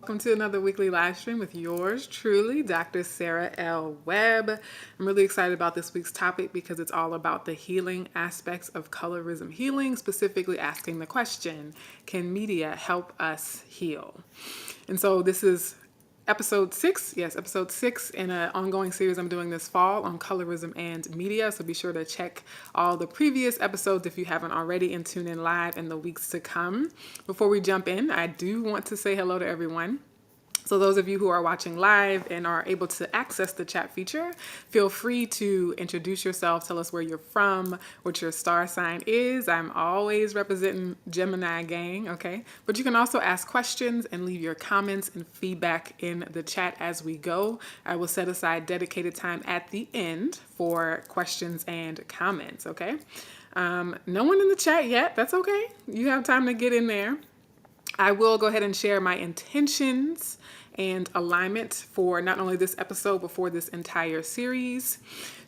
Welcome to another weekly live stream with yours truly, Dr. Sarah L. Webb. I'm really excited about this week's topic because it's all about the healing aspects of colorism healing, specifically asking the question, can media help us heal? And so this is episode 6 in an ongoing series I'm doing this fall on colorism and media. So be sure to check all the previous episodes if you haven't already and tune in live in the weeks to come. Before we jump in, I do want to say hello to everyone. So those of you who are watching live and are able to access the chat feature, feel free to introduce yourself, tell us where you're from, what your star sign is. I'm always representing Gemini gang, okay? But you can also ask questions and leave your comments and feedback in the chat as we go. I will set aside dedicated time at the end for questions and comments, okay? No one in the chat yet, that's okay. You have time to get in there. I will go ahead and share my intentions and alignment for not only this episode, but for this entire series.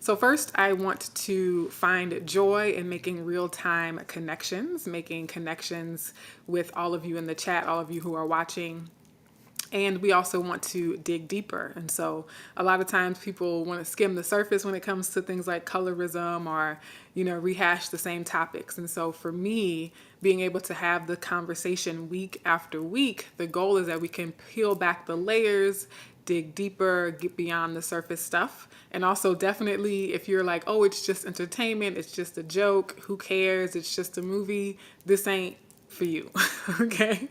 So first, I want to find joy in making real-time connections, making connections with all of you in the chat, all of you who are watching. And we also want to dig deeper. And so a lot of times people want to skim the surface when it comes to things like colorism or, rehash the same topics. And so for me, being able to have the conversation week after week, the goal is that we can peel back the layers, dig deeper, get beyond the surface stuff. And also definitely if you're like, oh, it's just entertainment, it's just a joke, who cares, it's just a movie, this ain't for you, okay?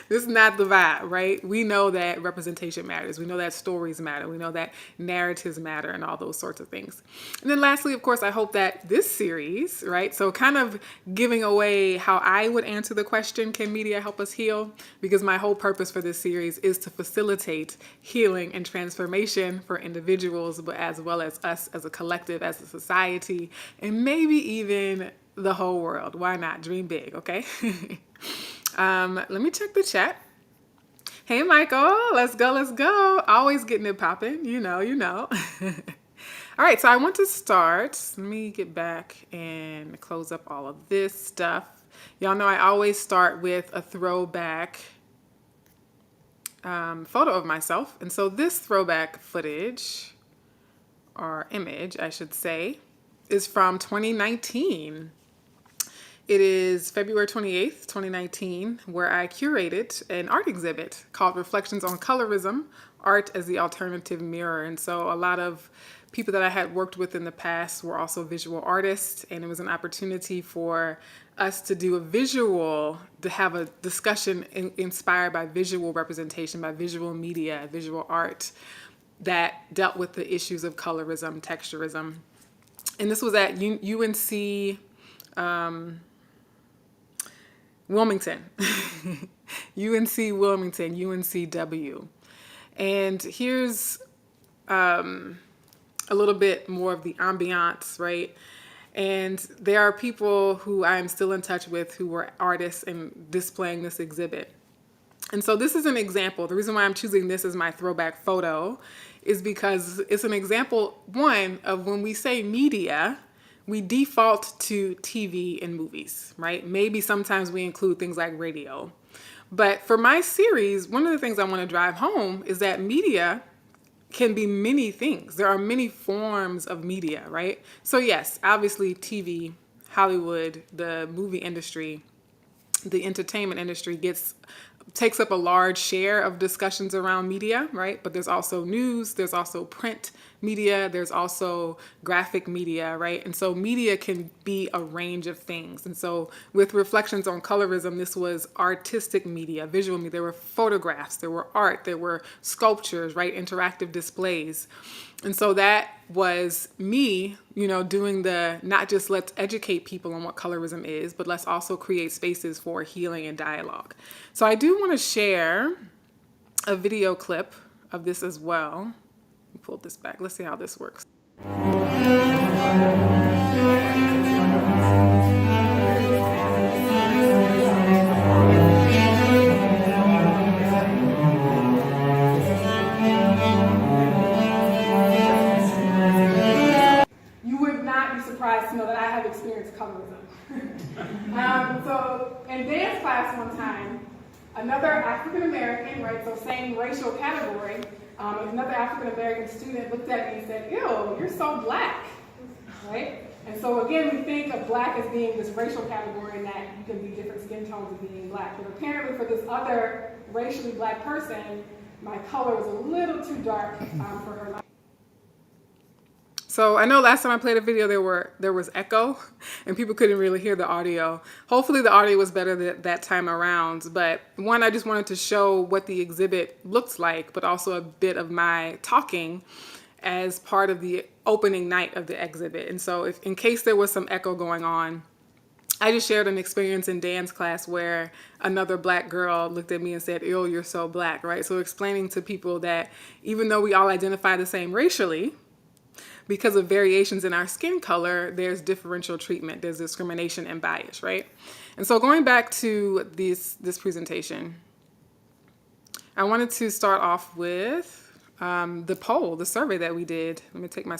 This is not the vibe, right? We know that representation matters. We know that stories matter. We know that narratives matter and all those sorts of things. And then lastly, of course, I hope that this series, right? So kind of giving away how I would answer the question, can media help us heal? Because my whole purpose for this series is to facilitate healing and transformation for individuals, but as well as us as a collective, as a society, and maybe even the whole world. Why not? Dream big, okay? Let me check the chat. Hey, Michael, let's go. Always getting it popping, you know. All right, so I want to start. Let me get back and close up all of this stuff. Y'all know I always start with a throwback photo of myself. And so this throwback footage, or image, I should say, is from 2019. It is February 28th, 2019, where I curated an art exhibit called Reflections on Colorism, Art as the Alternative Mirror. And so a lot of people that I had worked with in the past were also visual artists, and it was an opportunity for us to do to have a discussion inspired by visual representation, by visual media, visual art that dealt with the issues of colorism, texturism. And this was at UNC Wilmington, UNC Wilmington, UNCW. And here's a little bit more of the ambiance, right? And there are people who I'm still in touch with who were artists and displaying this exhibit. And so this is an example. The reason why I'm choosing this as my throwback photo is because it's an example, one, of when we say media, we default to TV and movies, right? Maybe sometimes we include things like radio. But for my series, one of the things I want to drive home is that media can be many things. There are many forms of media, right? So yes, obviously TV, Hollywood, the movie industry, the entertainment industry takes up a large share of discussions around media, right? But there's also news, there's also print media, there's also graphic media, right? And so media can be a range of things. And so with Reflections on Colorism, this was artistic media, visual media. There were photographs, there were art, there were sculptures, right? Interactive displays. And so that was me, doing not just let's educate people on what colorism is, but let's also create spaces for healing and dialogue. So I do want to share a video clip of this as well. Let me pull this back. Let's see how this works. Surprised to know that I have experienced colorism. So in dance class one time, another African American, right, so same racial category, another African American student looked at me and said, ew, you're so black, right? And so again, we think of black as being this racial category and that you can be different skin tones of being black. But apparently for this other racially black person, my color was a little too dark for her life. So I know last time I played a video there was echo and people couldn't really hear the audio. Hopefully the audio was better that time around. But one, I just wanted to show what the exhibit looks like, but also a bit of my talking as part of the opening night of the exhibit. And so in case there was some echo going on, I just shared an experience in dance class where another black girl looked at me and said, ew, you're so black, right? So explaining to people that even though we all identify the same racially, because of variations in our skin color, there's differential treatment, there's discrimination and bias, right? And so going back to this presentation, I wanted to start off with the poll, the survey that we did. Let me take my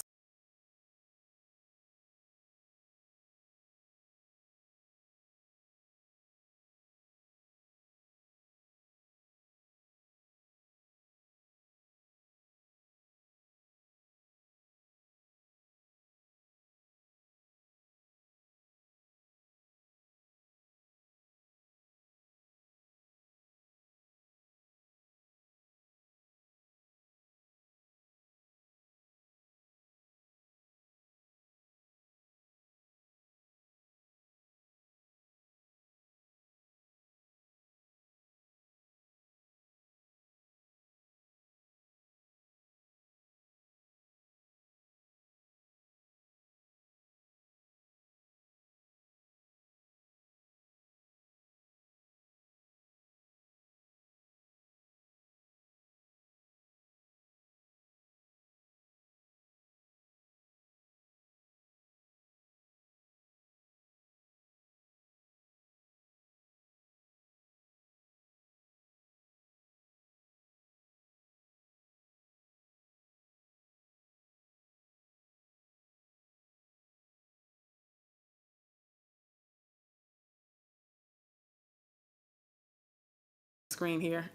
screen here.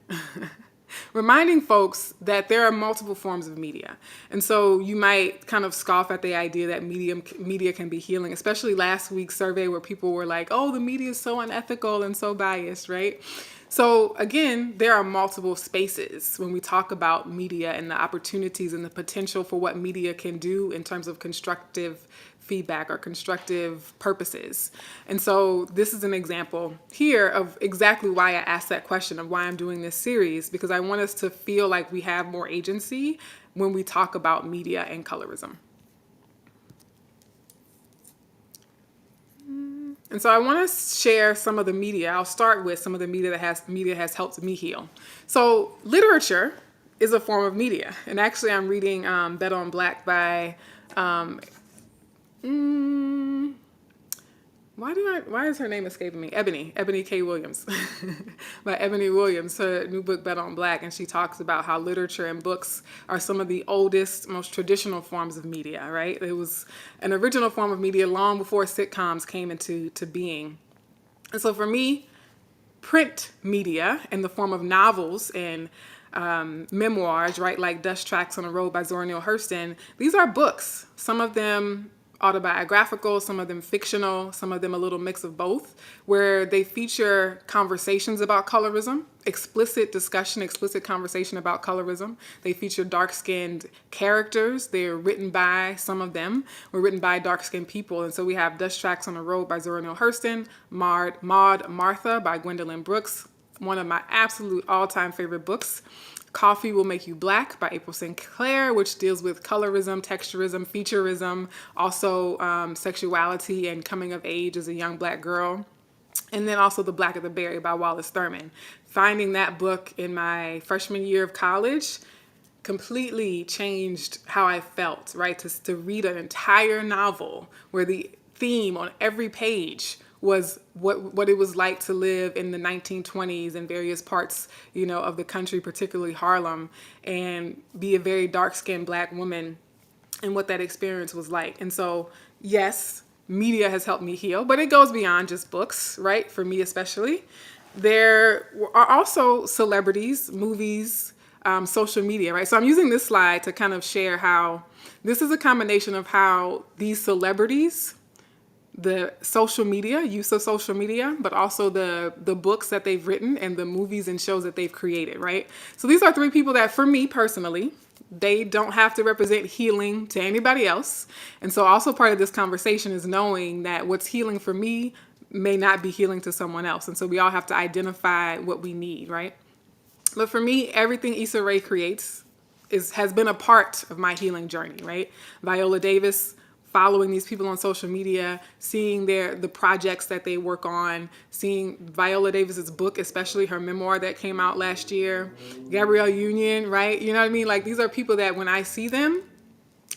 Reminding folks that there are multiple forms of media. And so you might kind of scoff at the idea that media can be healing, especially last week's survey where people were like, oh, the media is so unethical and so biased, right? So again, there are multiple spaces when we talk about media and the opportunities and the potential for what media can do in terms of constructive feedback or constructive purposes. And so this is an example here of exactly why I asked that question of why I'm doing this series, because I want us to feel like we have more agency when we talk about media and colorism. And so I want to share some of the media. I'll start with some of the media that media has helped me heal. So literature is a form of media. And actually I'm reading Better on Black by why is her name escaping me? Ebony K. Williams, by Ebony Williams, her new book, Better on Black. And she talks about how literature and books are some of the oldest, most traditional forms of media, right? It was an original form of media long before sitcoms came into being. And so for me, print media in the form of novels and memoirs, right, like Dust Tracks on a Road by Zora Neale Hurston, these are books. Some of them autobiographical, some of them fictional, some of them a little mix of both, where they feature conversations about colorism, explicit discussion, explicit conversation about colorism. They feature dark-skinned characters. They're written by, some of them were written by dark-skinned people. And so we have Dust Tracks on a Road by Zora Neale Hurston, Maud Martha by Gwendolyn Brooks, one of my absolute all-time favorite books. Coffee Will Make You Black by April Sinclair, which deals with colorism, texturism, featureism, also sexuality and coming of age as a young black girl. And then also The Black of the Berry by Wallace Thurman. Finding that book in my freshman year of college completely changed how I felt, right? To read an entire novel where the theme on every page was what it was like to live in the 1920s in various parts, you know, of the country, particularly Harlem, and be a very dark-skinned black woman and what that experience was like. And so, yes, media has helped me heal, but it goes beyond just books, right? For me especially. there are also celebrities, movies, social media, right? So I'm using this slide to kind of share how this is a combination of how these celebrities, the social media, use of social media, but also the books that they've written and the movies and shows that they've created, right? So these are three people that, for me personally, they don't have to represent healing to anybody else. And so also part of this conversation is knowing that what's healing for me may not be healing to someone else. And so we all have to identify what we need, right? But for me, everything Issa Rae creates has been a part of my healing journey, right? Viola Davis, following these people on social media, seeing the projects that they work on, seeing Viola Davis's book, especially her memoir that came out last year, Gabrielle Union, right? You know what I mean? Like, these are people that when I see them,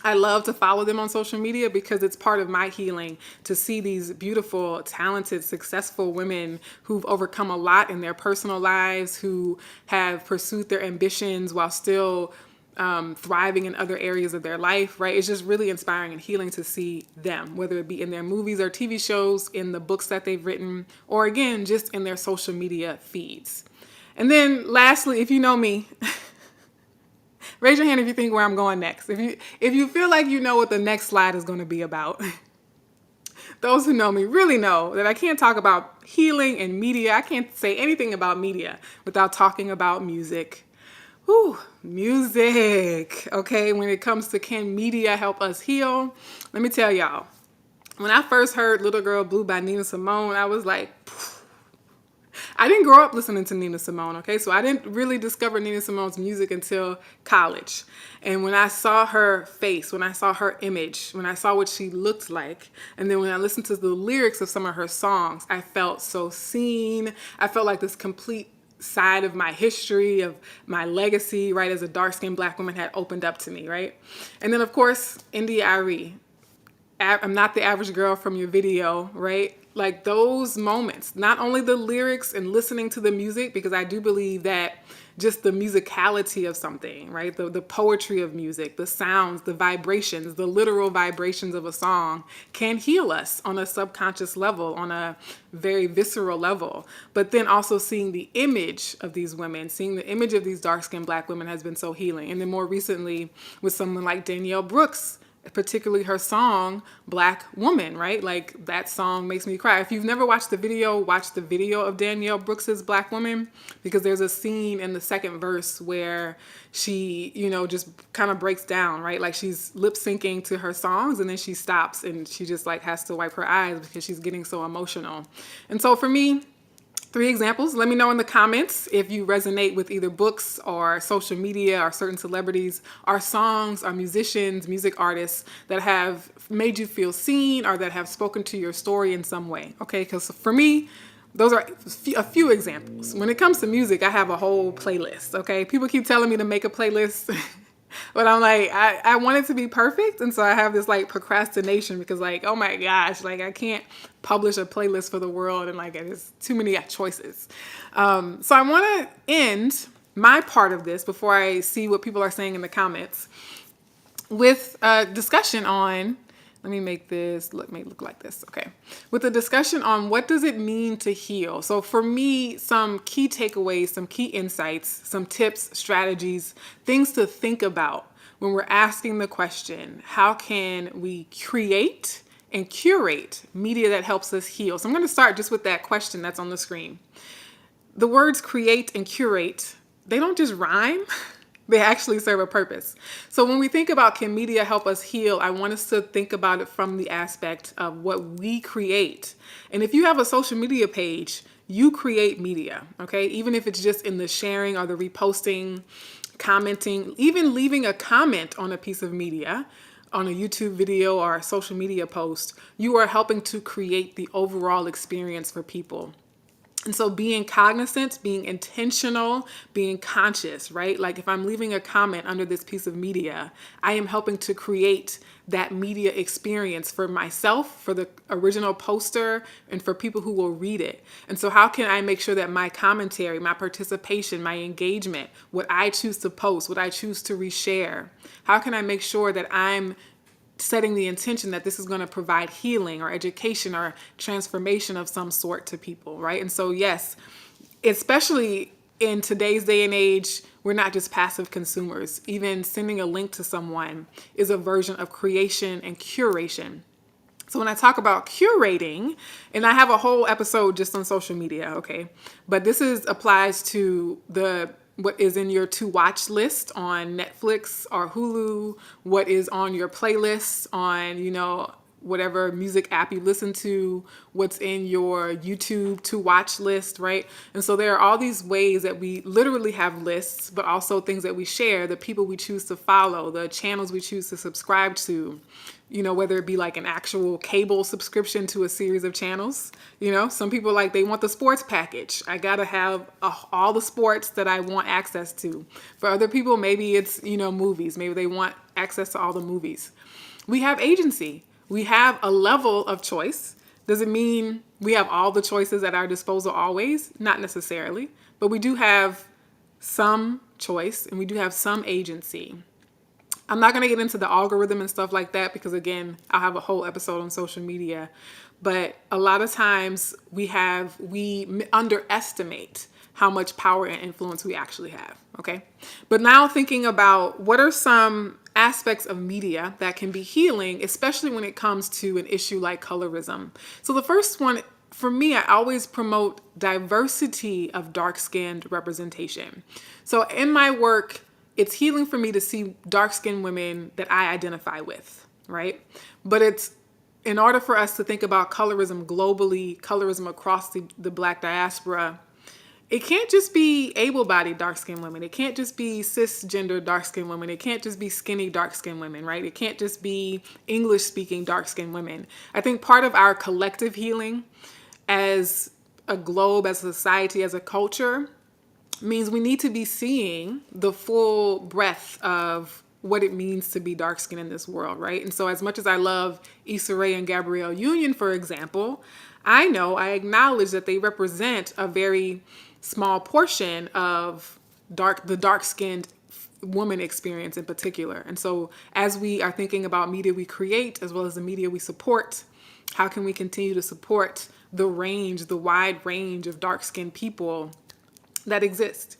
I love to follow them on social media because it's part of my healing to see these beautiful, talented, successful women who've overcome a lot in their personal lives, who have pursued their ambitions while still thriving in other areas of their life, right? It's just really inspiring and healing to see them, whether it be in their movies or TV shows, in the books that they've written, or again, just in their social media feeds. And then lastly, if you know me, raise your hand if you think where I'm going next. If you feel like you know what the next slide is going to be about. Those who know me really know that I can't talk about healing and media. I can't say anything about media without talking about music. Whew, music. Okay, when it comes to can media help us heal, let me tell y'all. When I first heard Little Girl Blue by Nina Simone, I was like, I didn't grow up listening to Nina Simone, okay? So I didn't really discover Nina Simone's music until college. And when I saw her face, when I saw her image, when I saw what she looked like, and then when I listened to the lyrics of some of her songs, I felt so seen. I felt like this complete side of my history, of my legacy, right, as a dark-skinned Black woman had opened up to me, right? And then, of course, India Arie. I'm not the average girl from your video, right? Like those moments, not only the lyrics and listening to the music, because I do believe that just the musicality of something, right? The poetry of music, the sounds, the vibrations, the literal vibrations of a song can heal us on a subconscious level, on a very visceral level. But then also seeing the image of these women, seeing the image of these dark-skinned Black women has been so healing. And then more recently with someone like Danielle Brooks, particularly her song, Black Woman, right? Like that song makes me cry. If you've never watched the video, watch the video of Danielle Brooks's Black Woman, because there's a scene in the second verse where she, just kind of breaks down, right? Like she's lip syncing to her songs and then she stops and she just like has to wipe her eyes because she's getting so emotional. And so for me, 3 examples. Let me know in the comments if you resonate with either books or social media or certain celebrities or songs or musicians, music artists that have made you feel seen or that have spoken to your story in some way. Okay, because for me, those are a few examples. When it comes to music, I have a whole playlist. Okay, people keep telling me to make a playlist. But I'm like, I want it to be perfect. And so I have this like procrastination because like, oh my gosh, like I can't publish a playlist for the world and like there's too many choices. So I want to end my part of this before I see what people are saying in the comments with a discussion on, let me make this look like this. Okay. With a discussion on what does it mean to heal? So for me, some key takeaways, some key insights, some tips, strategies, things to think about when we're asking the question, how can we create and curate media that helps us heal? So I'm going to start just with that question that's on the screen. The words create and curate, they don't just rhyme. They actually serve a purpose. So when we think about can media help us heal, I want us to think about it from the aspect of what we create. And if you have a social media page, you create media, okay? Even if it's just in the sharing or the reposting, commenting, even leaving a comment on a piece of media, on a YouTube video or a social media post, you are helping to create the overall experience for people. And so being cognizant, being intentional, being conscious, right? Like if I'm leaving a comment under this piece of media, I am helping to create that media experience for myself, for the original poster, and for people who will read it. And so how can I make sure that my commentary, my participation, my engagement, what I choose to post, what I choose to reshare, how can I make sure that I'm setting the intention that this is going to provide healing or education or transformation of some sort to people, right? And so, yes, especially in today's day and age, we're not just passive consumers. Even sending a link to someone is a version of creation and curation. So when I talk about curating, and I have a whole episode just on social media, okay? But applies to what is in your to watch list on Netflix or Hulu, what is on your playlist on, whatever music app you listen to, what's in your YouTube to watch list, right? And so there are all these ways that we literally have lists, but also things that we share, the people we choose to follow, the channels we choose to subscribe to, whether it be like an actual cable subscription to a series of channels. Some people they want the sports package. I gotta have all the sports that I want access to. For other people, maybe it's, movies. Maybe they want access to all the movies. We have agency. We have a level of choice. Does it mean we have all the choices at our disposal always? Not necessarily, but we do have some choice and we do have some agency. I'm not going to get into the algorithm and stuff like that because, again, I'll have a whole episode on social media. But a lot of times we underestimate how much power and influence we actually have, okay? But now thinking about what are some aspects of media that can be healing, especially when it comes to an issue like colorism. So the first one, for me, I always promote diversity of dark-skinned representation. So in my work, it's healing for me to see dark-skinned women that I identify with, right? But it's in order for us to think about colorism globally, colorism across the Black diaspora, it can't just be able-bodied dark-skinned women. It can't just be cisgender dark-skinned women. It can't just be skinny dark-skinned women, right? It can't just be English-speaking dark-skinned women. I think part of our collective healing as a globe, as a society, as a culture, means we need to be seeing the full breadth of what it means to be dark-skinned in this world, right? And so as much as I love Issa Rae and Gabrielle Union, for example, I acknowledge that they represent a very small portion of the dark-skinned woman experience in particular. And so as we are thinking about media we create, as well as the media we support, how can we continue to support the wide range of dark-skinned people that exist?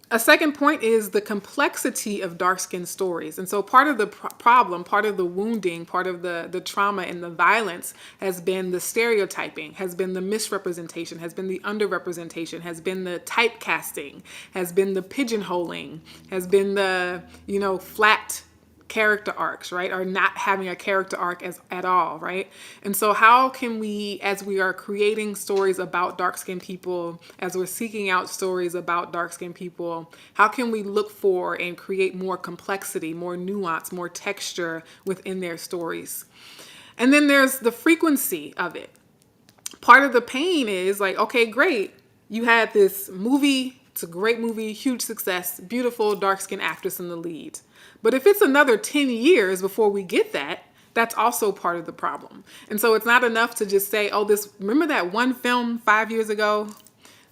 A second point is the complexity of dark-skinned stories. And so part of the problem, part of the wounding, part of the trauma and the violence has been the stereotyping, has been the misrepresentation, has been the underrepresentation, has been the typecasting, has been the pigeonholing, has been the, flat character arcs, right? Or not having a character arc at all, right? And so how can we, as we are creating stories about dark-skinned people, as we're seeking out stories about dark-skinned people, how can we look for and create more complexity, more nuance, more texture within their stories? And then there's the frequency of it. Part of the pain is okay, great. You had this movie. It's a great movie, huge success, beautiful dark-skinned actress in the lead. But if it's another 10 years before we get that, that's also part of the problem. And so it's not enough to just say, remember that one film 5 years ago,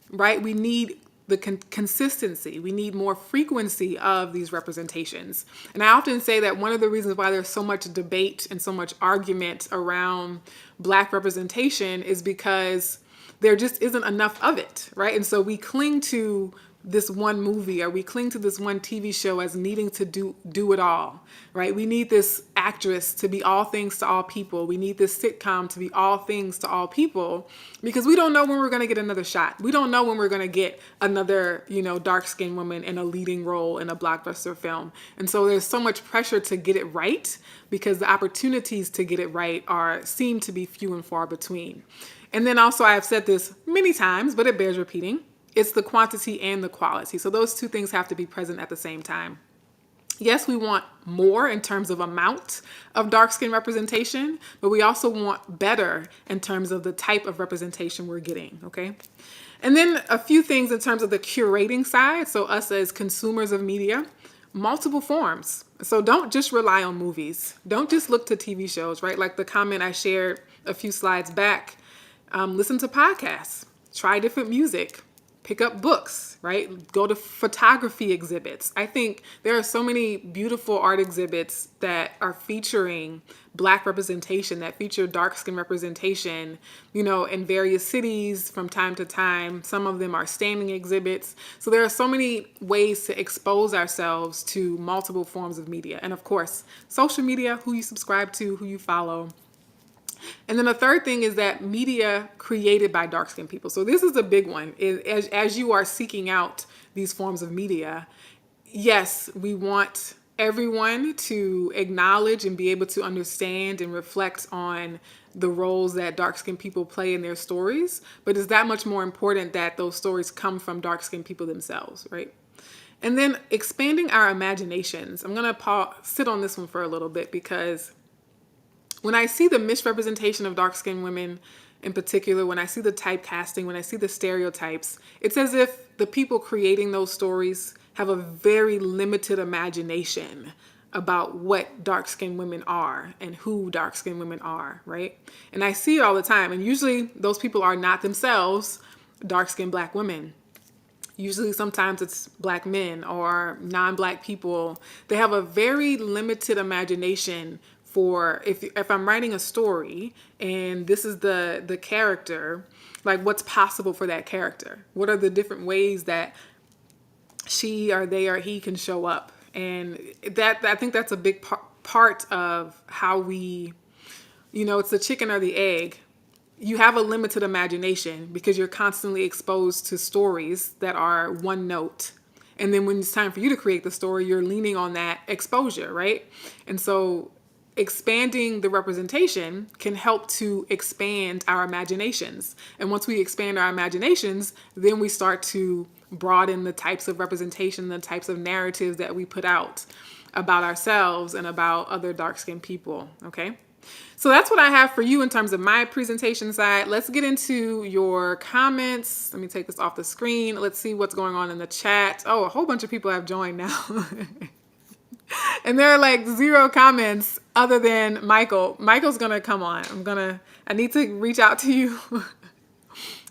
right? We need the consistency. We need more frequency of these representations. And I often say that one of the reasons why there's so much debate and so much argument around Black representation is because there just isn't enough of it, right? And so we cling to this one movie or we cling to this one TV show as needing to do it all, right? We need this actress to be all things to all people. We need this sitcom to be all things to all people because we don't know when we're going to get another shot. We don't know when we're going to get another, dark-skinned woman in a leading role in a blockbuster film. And so there's so much pressure to get it right because the opportunities to get it right seem to be few and far between. And then also, I have said this many times, but it bears repeating. It's the quantity and the quality. So those two things have to be present at the same time. Yes, we want more in terms of amount of dark skin representation, but we also want better in terms of the type of representation we're getting, okay? And then a few things in terms of the curating side. So us as consumers of media, multiple forms. So don't just rely on movies. Don't just look to TV shows, right? Like the comment I shared a few slides back. Listen to podcasts. Try different music. pick up books, right? Go to photography exhibits. I think there are so many beautiful art exhibits that are featuring Black representation, that feature dark skin representation, in various cities from time to time. Some of them are standing exhibits. So there are so many ways to expose ourselves to multiple forms of media. And of course, social media, who you subscribe to, who you follow. And then the third thing is that media created by dark-skinned people. So this is a big one. As you are seeking out these forms of media, yes, we want everyone to acknowledge and be able to understand and reflect on the roles that dark-skinned people play in their stories. But it's that much more important that those stories come from dark-skinned people themselves, right? And then expanding our imaginations. I'm going to sit on this one for a little bit, because when I see the misrepresentation of dark-skinned women in particular, when I see the typecasting, when I see the stereotypes, it's as if the people creating those stories have a very limited imagination about what dark-skinned women are and who dark-skinned women are, right? And I see it all the time. And usually those people are not themselves dark-skinned Black women. Usually sometimes it's Black men or non-Black people. They have a very limited imagination for if I'm writing a story and this is the character, like what's possible for that character? What are the different ways that she or they or he can show up? And that, I think that's a big part of how we, it's the chicken or the egg. You have a limited imagination because you're constantly exposed to stories that are one note. And then when it's time for you to create the story, you're leaning on that exposure, right? And so expanding the representation can help to expand our imaginations. And once we expand our imaginations, then we start to broaden the types of representation, the types of narratives that we put out about ourselves and about other dark-skinned people, okay? So that's what I have for you in terms of my presentation side. Let's get into your comments. Let me take this off the screen. Let's see what's going on in the chat. Oh, a whole bunch of people have joined now. And there are like 0 comments other than Michael. Michael's gonna come on. I need to reach out to you.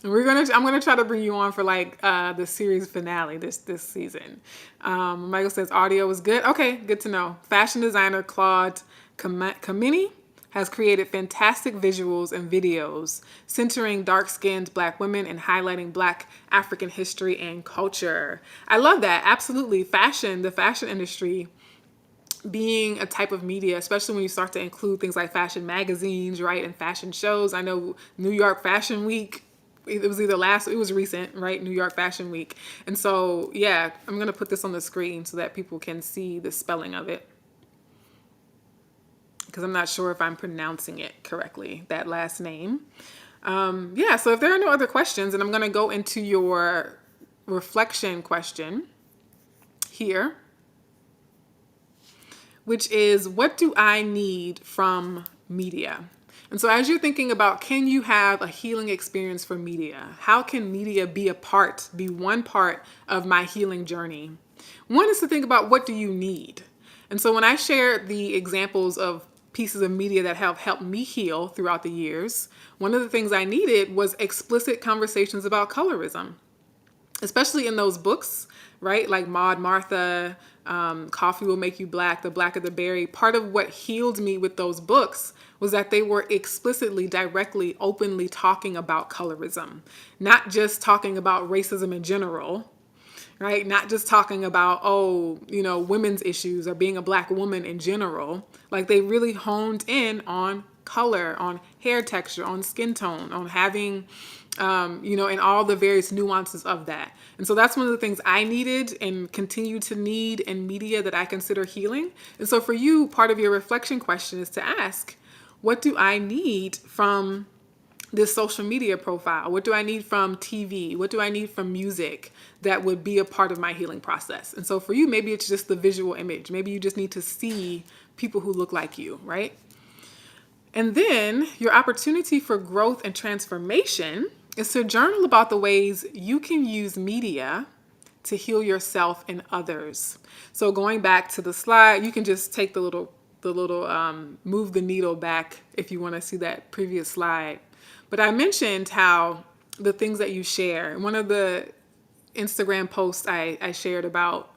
I'm gonna try to bring you on for like the series finale this season. Michael says audio is good. Okay, good to know. Fashion designer Claude Kamini has created fantastic visuals and videos centering dark-skinned Black women and highlighting Black African history and culture. I love that. Absolutely. The fashion industry being a type of media, especially when you start to include things like fashion magazines, right, and fashion shows. I know New York Fashion Week, it was recent, right? New York Fashion Week. And so, yeah, I'm going to put this on the screen so that people can see the spelling of it, because I'm not sure if I'm pronouncing it correctly, that last name. So if there are no other questions, and I'm going to go into your reflection question here, which is, what do I need from media? And so as you're thinking about, can you have a healing experience from media? How can media be one part of my healing journey? One is to think about, what do you need? And so when I shared the examples of pieces of media that have helped me heal throughout the years, one of the things I needed was explicit conversations about colorism, especially in those books, right? Like Maud Martha, Coffee Will Make You Black, The Blacker the Berry. Part of what healed me with those books was that they were explicitly, directly, openly talking about colorism, not just talking about racism in general, right? Not just talking about, women's issues or being a Black woman in general. Like, they really honed in on color, on hair texture, on skin tone, on having, and all the various nuances of that. And so that's one of the things I needed and continue to need in media that I consider healing. And so for you, part of your reflection question is to ask, what do I need from this social media profile? What do I need from TV? What do I need from music that would be a part of my healing process? And so for you, maybe it's just the visual image. Maybe you just need to see people who look like you, right? And then your opportunity for growth and transformation is to journal about the ways you can use media to heal yourself and others. So going back to the slide, you can just take the little move the needle back if you want to see that previous slide. But I mentioned how the things that you share, one of the Instagram post I shared about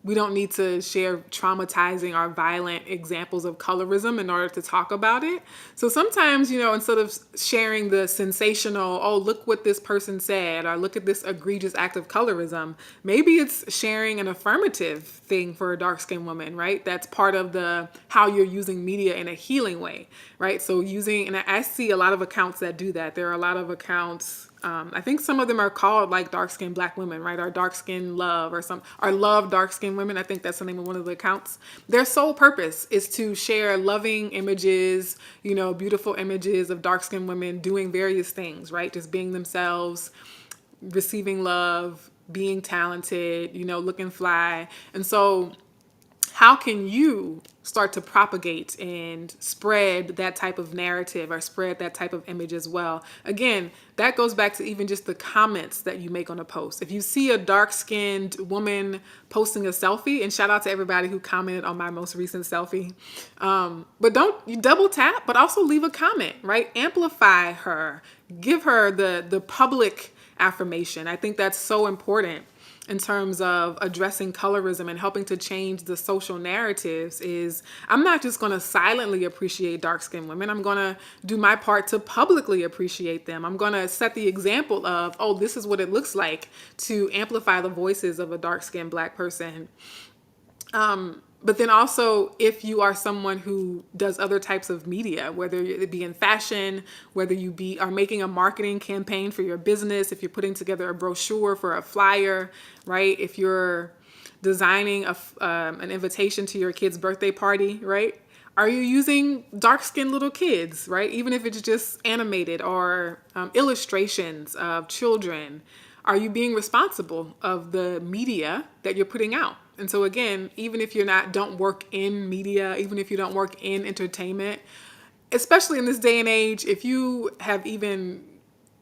we don't need to share traumatizing or violent examples of colorism in order to talk about it. So sometimes, instead of sharing the sensational, oh, look what this person said, or look at this egregious act of colorism, maybe it's sharing an affirmative thing for a dark-skinned woman, right? That's part of the how you're using media in a healing way, right? So and I see a lot of accounts that do that. There are a lot of accounts, I think some of them are called like dark-skinned Black women, right? Or dark-skinned love or love dark-skinned women. I think that's the name of one of the accounts. Their sole purpose is to share loving images, beautiful images of dark-skinned women doing various things, right? Just being themselves, receiving love, being talented, looking fly. And so how can you start to propagate and spread that type of narrative or spread that type of image as well? Again, that goes back to even just the comments that you make on a post. If you see a dark-skinned woman posting a selfie, and shout out to everybody who commented on my most recent selfie, but you double tap, but also leave a comment, right? Amplify her, give her the public affirmation. I think that's so important in terms of addressing colorism and helping to change the social narratives. Is I'm not just going to silently appreciate dark-skinned women. I'm going to do my part to publicly appreciate them. I'm going to set the example of, oh, this is what it looks like to amplify the voices of a dark-skinned Black person. But then also, if you are someone who does other types of media, whether it be in fashion, whether you are making a marketing campaign for your business, if you're putting together a brochure for a flyer, right? If you're designing an invitation to your kid's birthday party, right? Are you using dark-skinned little kids, right? Even if it's just animated or illustrations of children, are you being responsible of the media that you're putting out? And so again, even if don't work in media, even if you don't work in entertainment, especially in this day and age, if you have even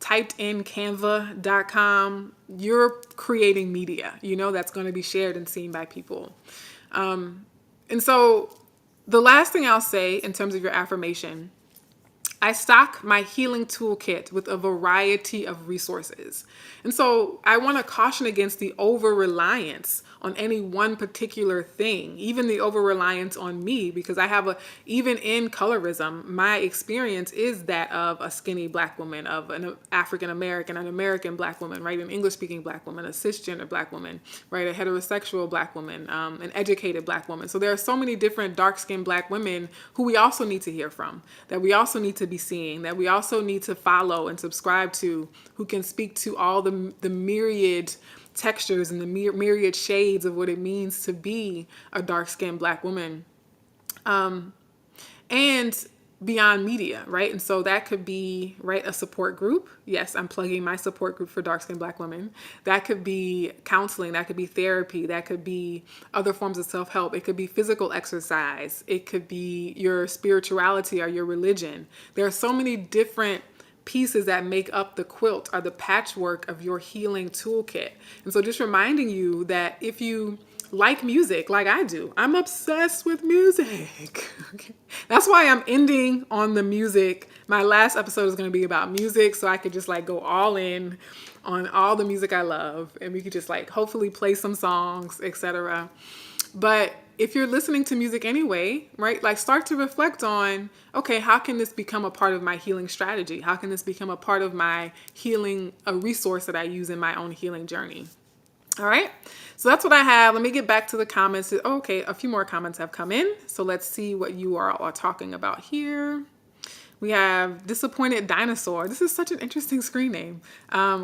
typed in canva.com, you're creating media, that's going to be shared and seen by people. And so the last thing I'll say in terms of your affirmation, I stock my healing toolkit with a variety of resources. And so I want to caution against the over-reliance on any one particular thing, even the over-reliance on me, because even in colorism, my experience is that of a skinny Black woman, of an African-American, an American Black woman, right? An English-speaking Black woman, a cisgender Black woman, right? A heterosexual Black woman, an educated Black woman. So there are so many different dark-skinned Black women who we also need to hear from, that we also need to be seeing, that we also need to follow and subscribe to, who can speak to all the myriad textures and the myriad shades of what it means to be a dark-skinned Black woman. And beyond media, right? And so that could be, right, a support group. Yes, I'm plugging my support group for dark-skinned Black women. That could be counseling. That could be therapy. That could be other forms of self-help. It could be physical exercise. It could be your spirituality or your religion. There are so many different pieces that make up the quilt or the patchwork of your healing toolkit. And so just reminding you that if you like music like I do, I'm obsessed with music. Okay. That's why I'm ending on the music. My last episode is going to be about music, so I could just go all in on all the music I love, and we could just hopefully play some songs, etc. But if you're listening to music anyway, right, start to reflect on, okay, how can this become a part of my healing strategy? How can this become a part of my healing, a resource that I use in my own healing journey? All right, so that's what I have. Let me get back to the comments. Okay, a few more comments have come in. So let's see what you are talking about here. We have Disappointed Dinosaur. This is such an interesting screen name.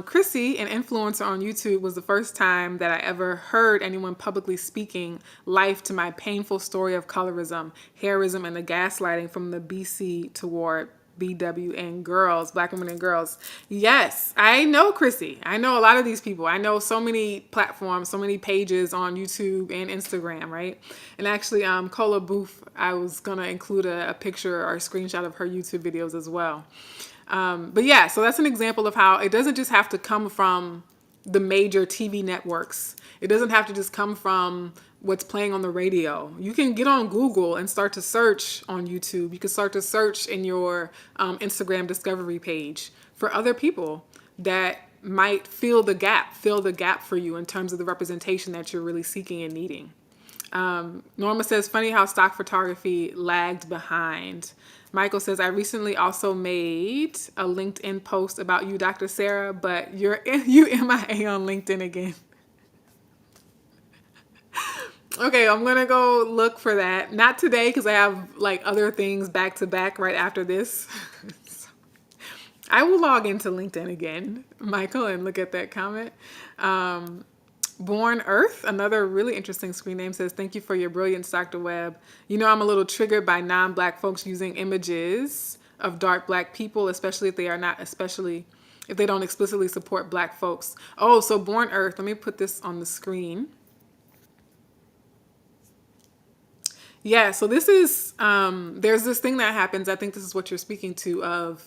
Chrissy, an influencer on YouTube, was the first time that I ever heard anyone publicly speaking life to my painful story of colorism, hairism, and the gaslighting from the BC toward BW and girls, Black women and girls. Yes, I know Chrissy. I know a lot of these people. I know so many platforms, so many pages on YouTube and Instagram, right? And actually, Cola Booth, I was going to include a picture or a screenshot of her YouTube videos as well. But yeah, so that's an example of how it doesn't just have to come from the major TV networks. It doesn't have to just come from what's playing on the radio. You can get on Google and start to search on YouTube. You can start to search in your Instagram discovery page for other people that might fill the gap for you in terms of the representation that you're really seeking and needing. Norma says, funny how stock photography lagged behind. Michael says, I recently also made a LinkedIn post about you, Dr. Sarah, but you MIA on LinkedIn again. Okay, I'm going to go look for that. Not today because I have like other things back to back right after this. I will log into LinkedIn again, Michael, and look at that comment. Born Earth, another really interesting screen name, says, thank you for your brilliance, Dr. Webb. You know, I'm a little triggered by non-Black folks using images of dark Black people, especially if they don't explicitly support Black folks. Oh, so Born Earth, let me put this on the screen. Yeah, so this is, there's this thing that happens, I think this is what you're speaking to, of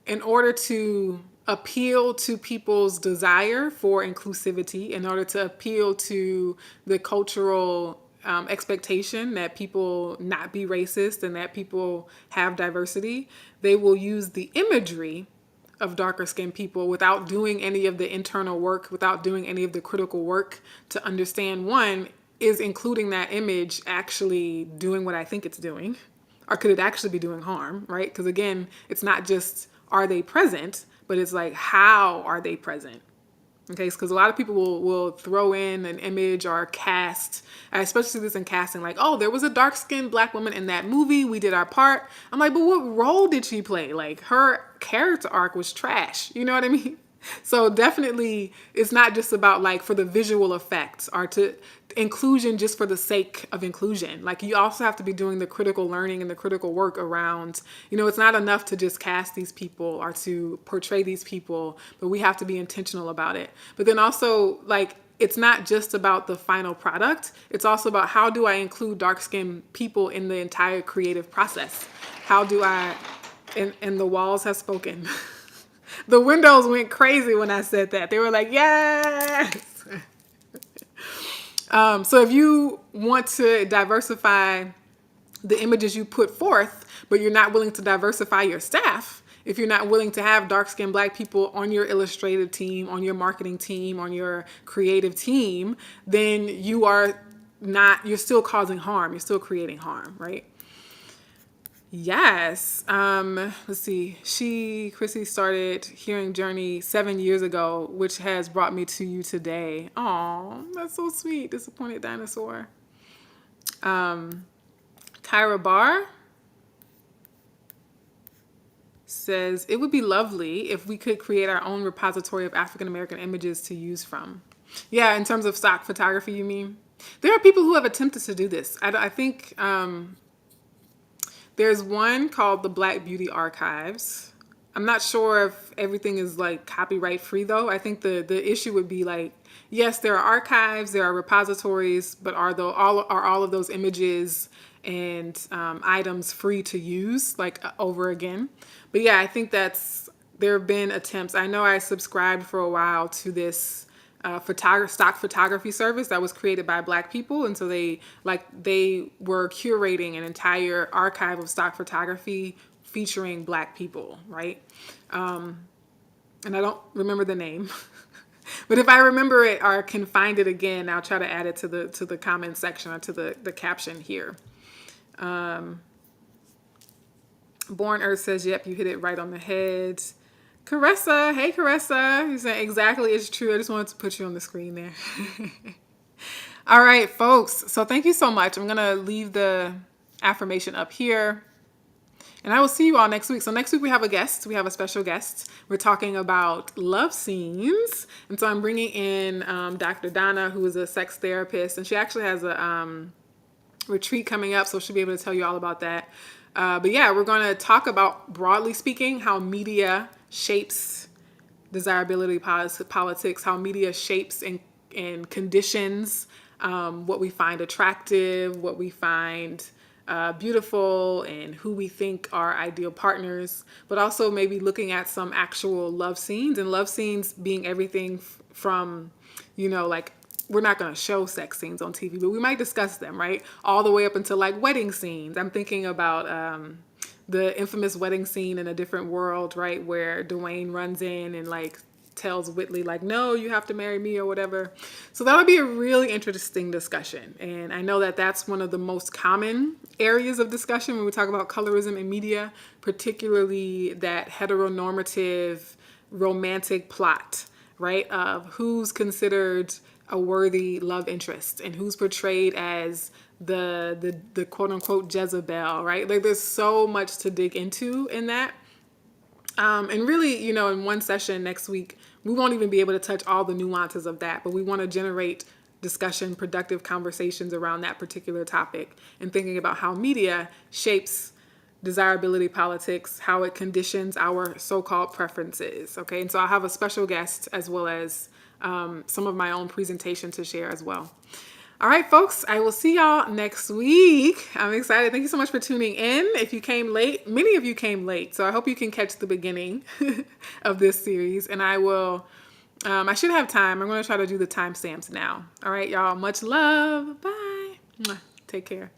in order to appeal to people's desire for inclusivity, in order to appeal to the cultural expectation that people not be racist and that people have diversity, they will use the imagery of darker skinned people without doing any of the internal work, without doing any of the critical work to understand, one, is including that image actually doing what I think it's doing? Or could it actually be doing harm, right? Because again, it's not just are they present, but it's like, how are they present? Okay, because a lot of people will throw in an image or cast, I especially see this in casting, like, oh, there was a dark-skinned Black woman in that movie, we did our part. I'm like, but what role did she play? Like, her character arc was trash. You know what I mean? So definitely, it's not just about like for the visual effects or to inclusion just for the sake of inclusion. Like you also have to be doing the critical learning and the critical work around, you know, it's not enough to just cast these people or to portray these people, but we have to be intentional about it. But then also like, it's not just about the final product. It's also about how do I include dark-skinned people in the entire creative process? How do I, and the walls have spoken. The windows went crazy when I said that. They were like, yes. So if you want to diversify the images you put forth, but you're not willing to diversify your staff, if you're not willing to have dark-skinned Black people on your illustrative team, on your marketing team, on your creative team, then you're still causing harm. You're still creating harm, right? Yes. Let's see. Chrissy started Hearing Journey 7 years ago, which has brought me to you today. Aw, that's so sweet. Disappointed dinosaur. Kyra Barr says, it would be lovely if we could create our own repository of African American images to use from. Yeah, in terms of stock photography, you mean? There are people who have attempted to do this. I think there's one called the Black Beauty Archives. I'm not sure if everything is like copyright free though. I think the issue would be like, yes, there are archives, there are repositories, but are all of those images and items free to use like over again? But yeah, I think there have been attempts. I know I subscribed for a while to this stock photography service that was created by Black people, and so they were curating an entire archive of stock photography featuring Black people, right? And I don't remember the name, but if I remember it or can find it again, I'll try to add it to the comment section or to the caption here. Born Earth says, "Yep, you hit it right on the head." Caressa, hey Caressa, you said exactly, it's true. I just wanted to put you on the screen there. All right, folks. So thank you so much. I'm gonna leave the affirmation up here, and I will see you all next week. So next week we have a guest. We have a special guest. We're talking about love scenes, and so I'm bringing in Dr. Donna, who is a sex therapist, and she actually has a retreat coming up, so she'll be able to tell you all about that. But yeah, we're going to talk about, broadly speaking, how media shapes desirability politics, how media shapes and conditions what we find attractive, what we find beautiful, and who we think are ideal partners, but also maybe looking at some actual love scenes, and love scenes being everything from, you know, like, we're not going to show sex scenes on TV, but we might discuss them, right? All the way up until like wedding scenes. I'm thinking about the infamous wedding scene in A Different World, right? Where Dwayne runs in and like tells Whitley like, no, you have to marry me or whatever. So that'll be a really interesting discussion. And I know that that's one of the most common areas of discussion when we talk about colorism in media, particularly that heteronormative romantic plot, right? Of who's considered a worthy love interest and who's portrayed as the quote unquote Jezebel, right? Like there's so much to dig into in that. And really, you know, in one session next week, we won't even be able to touch all the nuances of that, but we want to generate discussion, productive conversations around that particular topic and thinking about how media shapes desirability politics, how it conditions our so-called preferences. Okay. And so I'll have a special guest as well as some of my own presentation to share as well. All right, folks, I will see y'all next week. I'm excited. Thank you so much for tuning in. If you came late, many of you came late, so I hope you can catch the beginning of this series. And I will, I should have time. I'm going to try to do the timestamps now. All right, y'all, much love. Bye. Mwah. Take care.